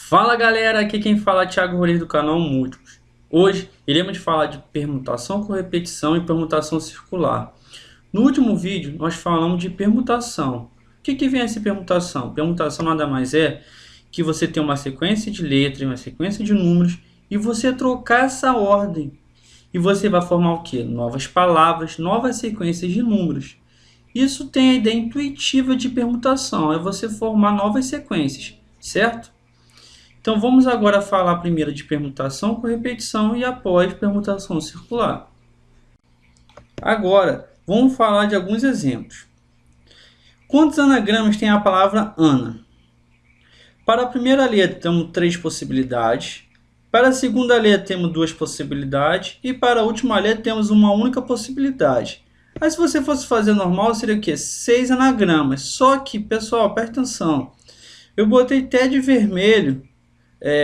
Fala galera, aqui quem fala é Thiago Rodrigues do canal Múltiplos. Hoje iremos falar de permutação com repetição e permutação circular. No último vídeo nós falamos de permutação. O que vem essa permutação? Permutação nada mais é que você tem uma sequência de letras, uma sequência de números e você trocar essa ordem. E você vai formar o que? Novas palavras, novas sequências de números. Isso tem a ideia intuitiva de permutação, é você formar novas sequências, certo? Então vamos agora falar primeiro de permutação com repetição e após permutação circular. Agora vamos falar de alguns exemplos. Quantos anagramas tem a palavra Ana? Para a primeira letra temos 3 possibilidades, para a segunda letra temos 2 possibilidades e para a última letra temos uma única possibilidade. Aí se você fosse fazer normal seria o quê? 6 anagramas. Só que, pessoal, presta atenção, eu botei até de vermelho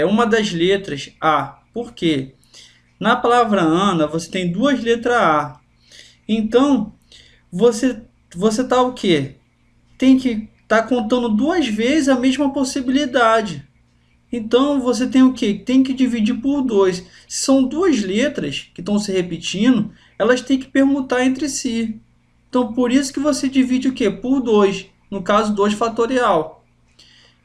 uma das letras A. Por quê? Na palavra Ana você tem 2 letras A. Então você tá o quê? Tem que estar contando 2 vezes a mesma possibilidade. Então você tem o quê? Tem que dividir por 2. Se são 2 letras que estão se repetindo, elas têm que permutar entre si. Então por isso que você divide o quê? Por 2. No caso 2 fatorial.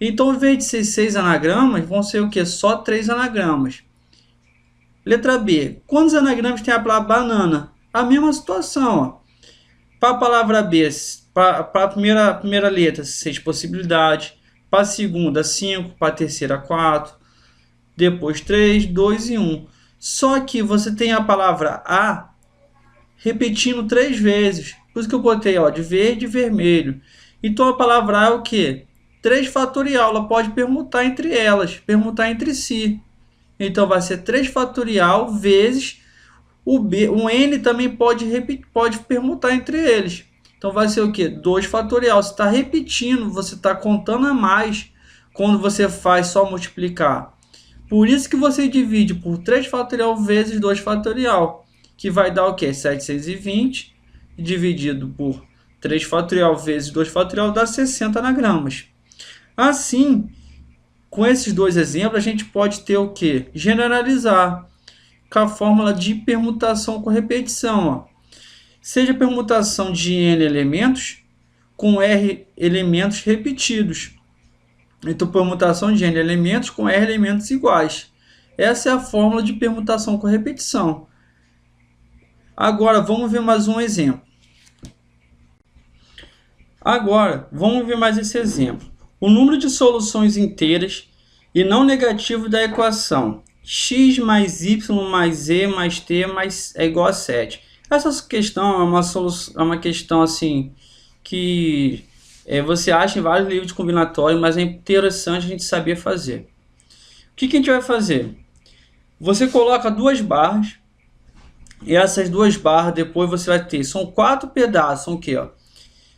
Então, ao invés de ser 6 anagramas, vão ser o quê? Só 3 anagramas. Letra B. Quantos anagramas tem a palavra banana? A mesma situação. Ó. Para a palavra B, para a primeira letra, 6 possibilidades. Para a segunda, 5. Para a terceira, 4. Depois, 3, 2 e 1. Só que você tem a palavra A repetindo 3 vezes. Por isso que eu botei de verde e vermelho. Então, a palavra A é o quê? 3 fatorial, ela pode permutar entre elas, permutar entre si. Então vai ser 3 fatorial vezes o B. O N também pode permutar entre eles. Então vai ser o que? 2 fatorial. Você está repetindo, você está contando a mais quando você faz só multiplicar. Por isso que você divide por 3 fatorial vezes 2 fatorial, que vai dar o que? 720 dividido por 3 fatorial vezes 2 fatorial dá 60 anagramas. Assim, com esses 2 exemplos, a gente pode ter o que? Generalizar com a fórmula de permutação com repetição. Ó. Seja permutação de N elementos com R elementos repetidos. Então, permutação de N elementos com R elementos iguais. Essa é a fórmula de permutação com repetição. Agora, vamos ver mais um exemplo. Agora, vamos ver mais esse exemplo. O número de soluções inteiras e não negativo da equação x mais y mais z mais t é igual a 7. Essa questão é uma questão assim que você acha em vários livros de combinatório, mas é interessante a gente saber fazer. O que a gente vai fazer? Você coloca 2 barras e essas 2 barras depois você vai ter, são 4 pedaços, são o quê?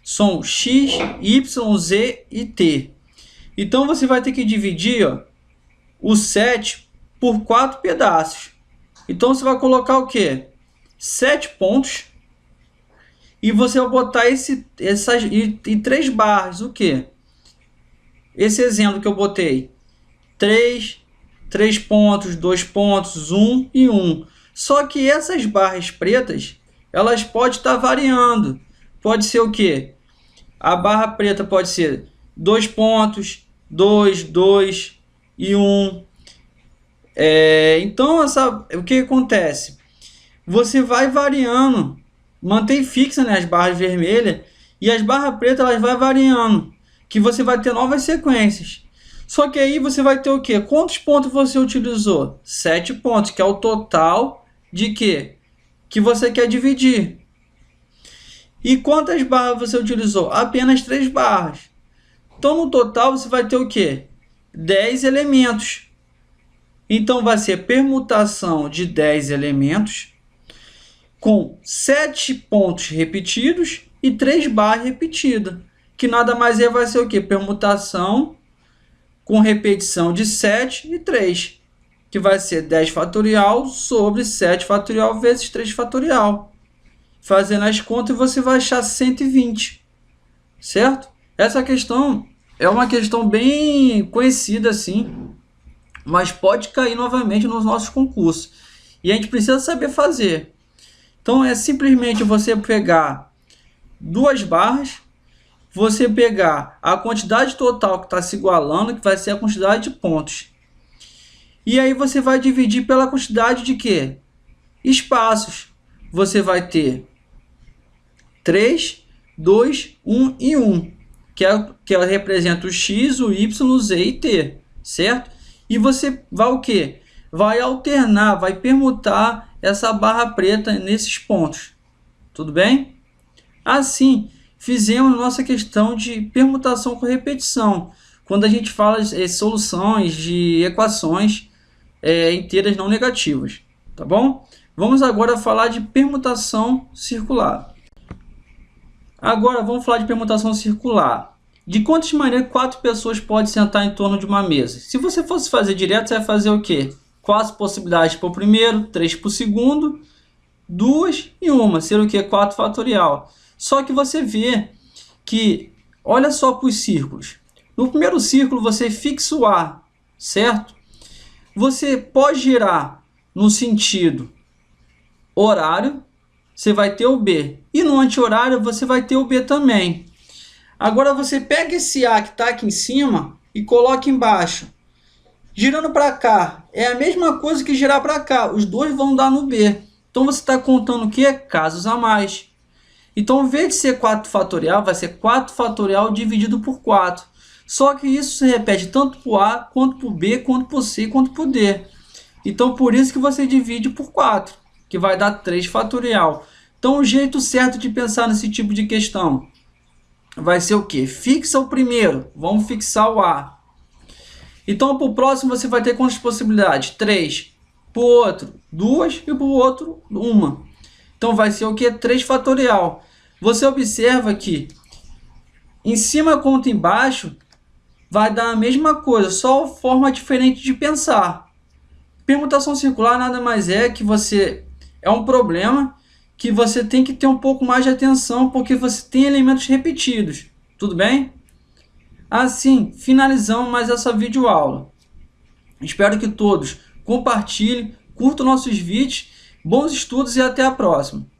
São x, y, z e t. Então você vai ter que dividir o 7 por 4 pedaços. Então você vai colocar o quê? 7 pontos. E você vai botar e 3 barras. O quê? Esse exemplo que eu botei. 3 pontos, 2 pontos, 1 e 1. Só que essas barras pretas, elas podem estar variando. Pode ser o quê? A barra preta pode ser 2 pontos, 2, 2 e 1. Então, o que acontece? Você vai variando, mantém fixa, né, as barras vermelhas, e as barras pretas elas vai variando, que você vai ter novas sequências. Só que aí você vai ter o quê? Quantos pontos você utilizou? 7 pontos, que é o total de quê? Que você quer dividir. E quantas barras você utilizou? Apenas 3 barras. Então, no total, você vai ter o quê? 10 elementos. Então, vai ser permutação de 10 elementos com 7 pontos repetidos e 3 barras repetidas. Que nada mais vai ser o quê? Permutação com repetição de 7 e 3. Que vai ser 10 fatorial sobre 7 fatorial vezes 3 fatorial. Fazendo as contas, você vai achar 120, certo? Essa questão é uma questão bem conhecida assim, mas pode cair novamente nos nossos concursos. E a gente precisa saber fazer. Então é simplesmente você pegar duas barras, você pegar a quantidade total que está se igualando, que vai ser a quantidade de pontos. E aí você vai dividir pela quantidade de quê? Espaços. Você vai ter 3, 2, 1 e 1, que representa o X, o Y, o Z e T, certo? E você vai o quê? Vai alternar, vai permutar essa barra preta nesses pontos. Tudo bem? Assim, fizemos nossa questão de permutação com repetição, quando a gente fala de soluções de equações inteiras não negativas, tá bom? Vamos agora falar de permutação circular. Agora vamos falar de permutação circular. De quantas maneiras 4 pessoas podem sentar em torno de uma mesa? Se você fosse fazer direto, você vai fazer o quê? 4 possibilidades para o primeiro, 3 para o segundo, 2 e 1, seria o quê? 4 fatorial. Só que você vê que, olha só para os círculos. No primeiro círculo você fixa o A, certo? Você pode girar no sentido horário, você vai ter o B. E no anti-horário você vai ter o B também. Agora você pega esse A que está aqui em cima e coloca embaixo. Girando para cá, é a mesma coisa que girar para cá. Os dois vão dar no B. Então você está contando o quê? Casos a mais. Então, ao invés de ser 4 fatorial, vai ser 4 fatorial dividido por 4. Só que isso se repete tanto para o A, quanto para o B, quanto para o C, quanto para o D. Então, por isso que você divide por 4, que vai dar 3 fatorial. Então, o jeito certo de pensar nesse tipo de questão vai ser o quê? Fixa o primeiro, vamos fixar o A. Então, para o próximo, você vai ter quantas possibilidades? 3. Para o outro, 2 e para o outro, 1. Então, vai ser o quê? 3 fatorial. Você observa que em cima contra embaixo vai dar a mesma coisa, só forma diferente de pensar. Permutação circular nada mais é que é um problema que você tem que ter um pouco mais de atenção, porque você tem elementos repetidos. Tudo bem? Assim, finalizamos mais essa videoaula. Espero que todos compartilhem, curtam nossos vídeos, bons estudos e até a próxima.